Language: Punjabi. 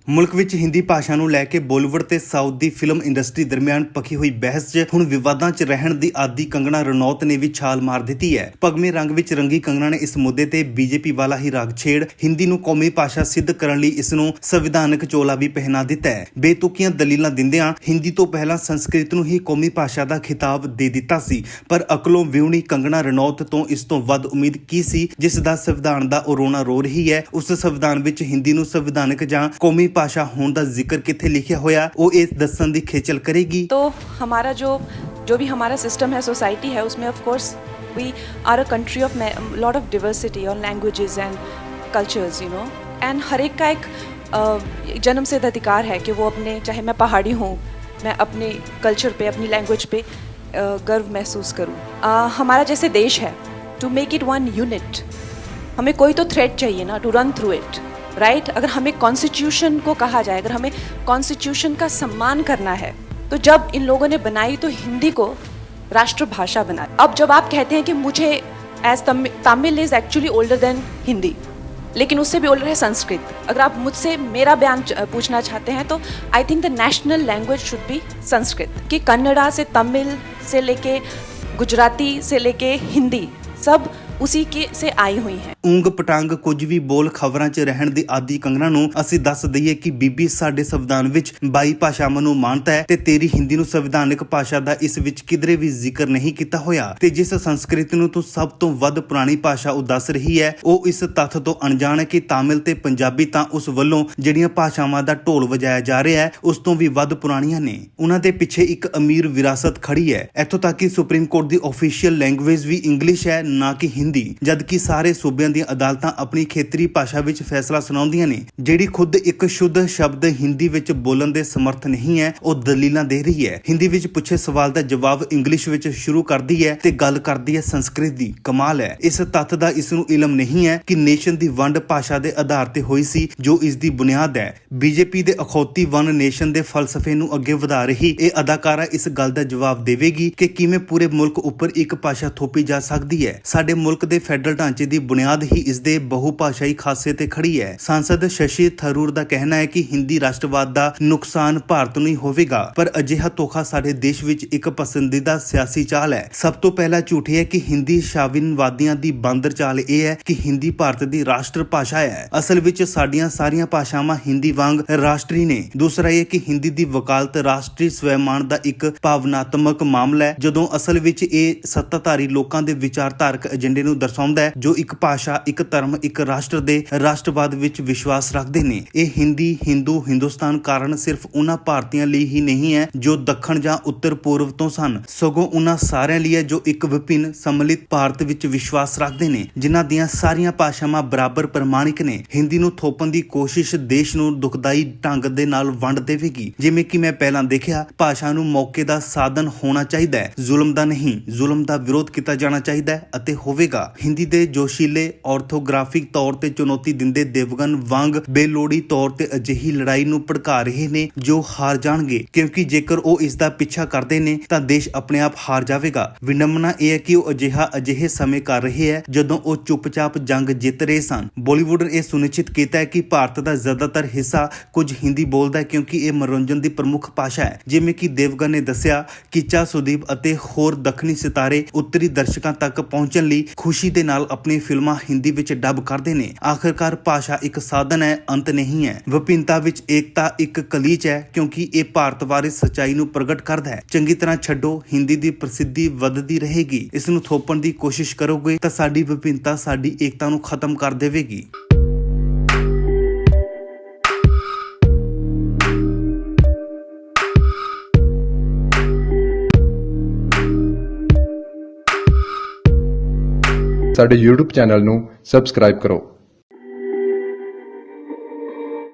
ਮੁਲਕ ਵਿੱਚ ਹਿੰਦੀ ਭਾਸ਼ਾ ਨੂੰ ਲੈ ਕੇ ਬਾਲੀਵੁੱਡ ਤੇ ਸਾਊਥ ਦੀ ਫਿਲਮ ਇੰਡਸਟਰੀ ਦਰਮਿਆਨ ਪੱਕੀ ਹੋਈ ਬਹਿਸ 'ਚ ਹੁਣ ਵਿਵਾਦਾਂ 'ਚ ਰਹਿਣ ਦੀ ਆਦੀ ਕੰਗਣਾ ਰਣੌਤ ਨੇ ਵੀ ਛਾਲ ਮਾਰ ਦਿੱਤੀ ਹੈ। ਭਗਵੇਂ ਰੰਗ ਵਿੱਚ ਰੰਗੀ ਕੰਗਣਾ ਨੇ ਇਸ ਮੁੱਦੇ ਤੇ ਬੀਜੇਪੀ ਵਾਲਾ ਹੀ ਰਾਗ ਛੇੜ ਹਿੰਦੀ ਨੂੰ ਕੌਮੀ ਭਾਸ਼ਾ ਸਿੱਧ ਕਰਨ ਲਈ ਇਸ ਨੂੰ ਸੰਵਿਧਾਨਕ ਚੋਲਾ ਵੀ ਪਹਿਨਾ ਦਿੱਤਾ ਹੈ। ਬੇਤੁਕੀਆਂ ਦਲੀਲਾਂ ਦਿੰਦਿਆਂ ਹਿੰਦੀ ਤੋਂ ਪਹਿਲਾਂ ਸੰਸਕ੍ਰਿਤ ਨੂੰ ਹੀ ਕੌਮੀ ਭਾਸ਼ਾ ਦਾ ਖਿਤਾਬ ਦੇ ਦਿੱਤਾ ਸੀ, ਪਰ ਅਕਲੋਂ ਵਿਹੂਣੀ ਕੰਗਣਾ ਰਣੌਤ ਤੋਂ ਇਸ ਤੋਂ ਵੱਧ ਉਮੀਦ ਕੀ ਸੀ, ਜਿਸ ਦਾ ਸੰਵਿਧਾਨ ਦਾ ਉਹ ਰੋਣਾ ਰੋ ਰਹੀ ਹੈ। ਉਸ ਸੰਵਿਧਾਨ ਵਿੱਚ ਹਿੰਦੀ ਨੂੰ ਸੰਵਿਧਾਨਕ ਜਾਂ ਕੌਮੀ भाषा होने का जिक्र किथे लिखा होया वो इस दसन दी खेचल करेगी। तो हमारा जो भी हमारा सिस्टम है, सोसाइटी है, उसमें of course we are a country of lot of diversity और languages and cultures, you know, and हर एक का एक जन्मसिद्ध अधिकार है कि वो अपने, चाहे मैं पहाड़ी हूँ, मैं अपने कल्चर पे, अपनी लैंग्वेज पे गर्व महसूस करूँ। हमारा जैसे देश है, to make it one unit हमें कोई तो थ्रेड चाहिए ना, to run through it, right. अगर हमें कॉन्स्टिट्यूशन को कहा जाए, अगर हमें कॉन्स्टिट्यूशन का सम्मान करना है, तो जब इन लोगों ने बनाई तो हिंदी को राष्ट्रभाषा बनाई। अब जब आप कहते हैं कि मुझे as Tamil is actually older than Hindi, लेकिन उससे भी ओल्डर है संस्कृत। अगर आप मुझसे मेरा बयान पूछना चाहते हैं तो I think the national language should be Sanskrit. कि कन्नड़ा से तमिल से लेके गुजराती से लेके हिंदी सब उसी के से आई हुई है। ਉਂਗ ਪਟੰਗ ਕੁਝ ਵੀ ਬੋਲ ਖਬਰਾਂ 'ਚ ਰਹਿਣ ਦੀ ਆਦੀ ਕੰਗਣਾ ਨੂੰ ਅਸੀਂ ਦੱਸ ਦਈਏ ਕਿ ਬੀਬੀ ਸਾਡੇ ਸੰਵਿਧਾਨ ਵਿੱਚ 22 ਭਾਸ਼ਾਵਾਂ ਨੂੰ ਮਾਨਤਾ ਹੈ ਤੇ ਤੇਰੀ ਹਿੰਦੀ ਨੂੰ ਸੰਵਿਧਾਨਕ ਭਾਸ਼ਾ ਦਾ ਇਸ ਵਿੱਚ ਕਿਧਰੇ ਵੀ ਜ਼ਿਕਰ ਨਹੀਂ ਕੀਤਾ ਹੋਇਆ। ਤੇ ਜਿਸ ਸੰਸਕ੍ਰਿਤ ਨੂੰ ਤੂੰ ਸਭ ਤੋਂ ਵੱਧ ਪੁਰਾਣੀ ਭਾਸ਼ਾ ਉਹ ਦੱਸ ਰਹੀ ਹੈ, ਉਹ ਇਸ ਤੱਥ ਤੋਂ ਅਣਜਾਣ ਹੈ ਕਿ ਤਾਮਿਲ ਤੇ ਪੰਜਾਬੀ ਤਾਂ ਉਸ ਵੱਲੋਂ ਜਿਹੜੀਆਂ ਭਾਸ਼ਾਵਾਂ ਦਾ ਢੋਲ ਵਜਾਇਆ ਜਾ ਰਿਹਾ ਹੈ ਉਸ ਤੋਂ ਵੀ ਵੱਧ ਪੁਰਾਣੀਆਂ ਨੇ। ਉਹਨਾਂ ਦੇ ਪਿੱਛੇ ਇੱਕ ਅਮੀਰ ਵਿਰਾਸਤ ਖੜੀ ਹੈ। ਇੱਥੋਂ ਤੱਕ ਕਿ ਸੁਪਰੀਮ ਕੋਰਟ ਦੀ ਆਫੀਸ਼ੀਅਲ ਲੈਂਗੁਏਜ ਵੀ ਇੰਗਲਿਸ਼ ਹੈ, ਨਾ ਕਿ ਹਿੰਦੀ, ਜਦਕਿ ਸਾਰੇ ਸੂਬਿਆਂ ਦੀਆਂ ਅਦਾਲਤਾਂ ਆਪਣੀ ਖੇਤਰੀ ਭਾਸ਼ਾ ਵਿੱਚ ਫੈਸਲਾ ਸੁਣਾਉਂਦੀਆਂ ਨੇ। ਜਿਹੜੀ ਖੁਦ ਇੱਕ ਸ਼ੁੱਧ ਸ਼ਬਦ ਹਿੰਦੀ ਵਿੱਚ ਬੋਲਣ ਦੇ ਸਮਰਥ ਨਹੀਂ ਹੈ, ਉਹ ਦਲੀਲਾਂ ਦੇ ਰਹੀ ਹੈ। ਹਿੰਦੀ ਵਿੱਚ ਪੁੱਛੇ ਸਵਾਲ ਦਾ ਜਵਾਬ ਇੰਗਲਿਸ਼ ਵਿੱਚ ਸ਼ੁਰੂ ਕਰਦੀ ਹੈ ਤੇ ਗੱਲ ਕਰਦੀ ਹੈ ਸੰਸਕ੍ਰਿਤ ਦੀ। ਕਮਾਲ ਹੈ। ਇਸ ਤੱਥ ਦਾ ਇਸ ਨੂੰ ਇਲਮ ਨਹੀਂ ਹੈ ਕਿ ਨੇਸ਼ਨ ਦੀ ਵੰਡ ਭਾਸ਼ਾ ਦੇ ਆਧਾਰ ਤੇ ਹੋਈ ਸੀ, ਜੋ ਇਸ ਦੀ ਬੁਨਿਆਦ ਹੈ। ਬੀਜੇਪੀ ਦੇ ਅਖੌਤੀ ਵਨ ਨੇਸ਼ਨ ਦੇ ਫਲਸਫੇ ਨੂੰ ਅੱਗੇ ਵਧਾ ਰਹੀ ਇਹ ਅਦਾਕਾਰਾ ਇਸ ਗੱਲ ਦਾ ਜਵਾਬ ਦੇਵੇਗੀ ਕਿ ਕਿਵੇਂ ਪੂਰੇ ਮੁਲਕ ਉੱਪਰ ਇੱਕ ਭਾਸ਼ਾ ਥੋਪੀ ਜਾ ਸਕਦੀ ਹੈ। ਸਾਡੇ ਮੁਲਕ ਦੇ ਫੈਡਰਲ ਢਾਂਚੇ ਦੀ ਬੁਨਿਆਦ ਹੀ ਇਸ ਦੇ ਬਹੁਭਾਸ਼ਾਈ ਖਾਸੇ ਤੇ ਖੜੀ ਹੈ। ਸਾਂਸਦ ਸ਼ਸ਼ੀ ਥਰੂਰ ਦਾ ਕਹਿਣਾ ਹੈ ਕਿ ਹਿੰਦੀ ਰਾਸ਼ਟਰਵਾਦ ਦਾ ਨੁਕਸਾਨ ਭਾਰਤ ਨੂੰ ਹੀ ਹੋਵੇਗਾ, ਪਰ ਅਜਿਹਾ ਧੋਖਾ ਸਾਡੇ ਦੇਸ਼ ਵਿੱਚ ਇੱਕ ਪਸੰਦੀਦਾ ਸਿਆਸੀ ਚਾਲ ਹੈ। ਸਭ ਤੋਂ ਪਹਿਲਾ ਝੂਠ ਹੈ ਕਿ ਹਿੰਦੀ ਸ਼ਾਵਿਨਵਾਦੀਆਂ ਦੀ ਬਾਂਦਰ ਚਾਲ ਇਹ ਹੈ ਕਿ ਹਿੰਦੀ ਭਾਰਤ ਦੀ ਰਾਸ਼ਟਰ ਭਾਸ਼ਾ ਹੈ। ਅਸਲ ਵਿੱਚ ਸਾਡੀਆਂ ਸਾਰੀਆਂ ਭਾਸ਼ਾਵਾਂ ਹਿੰਦੀ ਵਾਂਗ ਰਾਸ਼ਟਰੀ ਨੇ। ਦੂਸਰਾ ਇਹ ਕਿ ਹਿੰਦੀ ਦੀ ਵਕਾਲਤ ਰਾਸ਼ਟਰੀ ਸਵੈਮਾਨ ਦਾ ਇੱਕ ਭਾਵਨਾਤਮਕ ਮਾਮਲਾ ਹੈ, ਜਦੋਂ ਅਸਲ ਵਿੱਚ ਇਹ ਸੱਤਾਧਾਰੀ ਲੋਕਾਂ ਦੇ ਵਿਚਾਰਧਾਰਕ ਏਜੰਡੇ ਨੂੰ ਦਰਸਾਉਂਦਾ ਹੈ, ਜੋ ਇੱਕ ਭਾਸ਼ਾ, ਇੱਕ ਧਰਮ, ਇੱਕ ਰਾਸ਼ਟਰ ਦੇ ਰਾਸ਼ਟਰਵਾਦ ਵਿੱਚ ਵਿਸ਼ਵਾਸ ਰੱਖਦੇ ਨੇ। ਇਹ ਹਿੰਦੀ ਹਿੰਦੂ ਹਿੰਦੁਸਤਾਨ ਕਾਰਨ ਸਿਰਫ ਉਹਨਾਂ ਭਾਰਤੀਆਂ ਲਈ ਹੀ ਨਹੀਂ ਹੈ ਜੋ ਦੱਖਣ ਜਾਂ ਉੱਤਰ ਪੂਰਬ ਤੋਂ ਸਨ, ਸਗੋਂ ਉਹਨਾਂ ਸਾਰਿਆਂ ਲਈ ਹੈ ਜੋ ਇੱਕ ਵਿਭਿੰਨ ਸੰਮਿਲਿਤ ਭਾਰਤ ਵਿੱਚ ਵਿਸ਼ਵਾਸ ਰੱਖਦੇ ਨੇ, ਜਿਨ੍ਹਾਂ ਦੀਆਂ ਸਾਰੀਆਂ ਭਾਸ਼ਾਵਾਂ ਬਰਾਬਰ ਪ੍ਰਮਾਣਿਕ ਨੇ। ਹਿੰਦੀ ਨੂੰ ਥੋਪਣ ਦੀ ਕੋਸ਼ਿਸ਼ ਦੇਸ਼ ਨੂੰ ਦੁਖਦਾਈ ਢੰਗ ਦੇ ਨਾਲ ਵੰਡ ਦੇਵੇਗੀ। ਜਿਵੇਂ ਕਿ ਮੈਂ ਪਹਿਲਾਂ ਦੇਖਿਆ, ਭਾਸ਼ਾ ਨੂੰ ਮੌਕੇ ਦਾ ਸਾਧਨ ਹੋਣਾ ਚਾਹੀਦਾ ਹੈ, ਜ਼ੁਲਮ ਦਾ ਨਹੀਂ। ਜ਼ੁਲਮ ਦਾ ਵਿਰੋਧ ਕੀਤਾ ਜਾਣਾ ਚਾਹੀਦਾ ਹੈ ਅਤੇ ਹੋਵੇਗਾ। ਹਿੰਦੀ ਦੇ ਜੋਸ਼ੀਲੇ ਆਰਥੋਗ੍ਰਾਫਿਕ ਤੌਰ ਤੇ ਚੁਣੌਤੀ ਦਿੰਦੇ ਦੇਵਗਨ ਵਾਂਗ ਬੇਲੋੜੀ ਤੌਰ ਤੇ ਅਜਿਹੀ ਲੜਾਈ ਨੂੰ ਭੜਕਾ ਰਹੇ ਨੇ ਜੋ ਹਾਰ ਜਾਣਗੇ, ਕਿਉਂਕਿ ਜੇਕਰ ਉਹ ਇਸ ਦਾ ਪਿੱਛਾ ਕਰਦੇ ਨੇ ਤਾਂ ਦੇਸ਼ ਆਪਣੇ ਆਪ ਹਾਰ ਜਾਵੇਗਾ। ਵਿਡੰਬਨਾ ਇਹ ਹੈ ਕਿ ਉਹ ਅਜਿਹੇ ਸਮੇਂ ਕਰ ਰਹੇ ਹੈ ਜਦੋਂ ਉਹ ਚੁੱਪਚਾਪ ਜੰਗ ਜਿੱਤ ਰਹੇ ਸਨ। ਬਾਲੀਵੁੱਡ ਨੇ ਇਹ ਸੁਨਿਸ਼ਚਿਤ ਕੀਤਾ ਹੈ ਕਿ ਭਾਰਤ ਦਾ ਜ਼ਿਆਦਾਤਰ ਹਿੱਸਾ ਕੁਝ ਹਿੰਦੀ ਬੋਲਦਾ ਹੈ, ਕਿਉਂਕਿ ਇਹ ਮਨੋਰੰਜਨ ਦੀ ਪ੍ਰਮੁੱਖ ਭਾਸ਼ਾ ਹੈ। ਜਿਵੇਂ ਕਿ ਦੇਵਗਨ ਨੇ ਦੱਸਿਆ, ਕਿਚਾ ਸੁਦੀਪ ਅਤੇ ਹੋਰ ਦੱਖਣੀ ਸਿਤਾਰੇ ਉੱਤਰੀ ਦਰਸ਼ਕਾਂ ਤੱਕ ਪਹੁੰਚਣ ਲਈ ਖੁਸ਼ੀ ਦੇ ਨਾਲ ਆਪਣੀ ਫਿਲਮਾਂ ਹਿੰਦੀ ਵਿੱਚ ਡੱਬ ਕਰਦੇ ਨੇ। ਆਖਿਰਕਾਰ ਭਾਸ਼ਾ ਇੱਕ ਸਾਧਨ ਹੈ, ਅੰਤ ਨਹੀਂ ਹੈ। ਵਿਭਿੰਨਤਾ ਵਿੱਚ ਏਕਤਾ ਇੱਕ ਕਲੀਚ ਹੈ, ਕਿਉਂਕਿ ਇਹ ਭਾਰਤ ਬਾਰੇ ਸੱਚਾਈ ਨੂੰ ਪ੍ਰਗਟ ਕਰਦਾ ਹੈ। ਚੰਗੀ ਤਰ੍ਹਾਂ ਛੱਡੋ, ਹਿੰਦੀ ਦੀ ਪ੍ਰਸਿੱਧੀ ਵੱਧਦੀ ਰਹੇਗੀ। ਇਸ ਨੂੰ ਥੋਪਣ ਦੀ ਕੋਸ਼ਿਸ਼ ਕਰੋਗੇ ਤਾਂ ਸਾਡੀ ਵਿਭਿੰਨਤਾ ਸਾਡੀ ਏਕਤਾ ਨੂੰ ਖਤਮ ਕਰ ਦੇਵੇਗੀ। ਸਾਡੇ YouTube ਚੈਨਲ ਨੂੰ ਸਬਸਕ੍ਰਾਈਬ ਕਰੋ।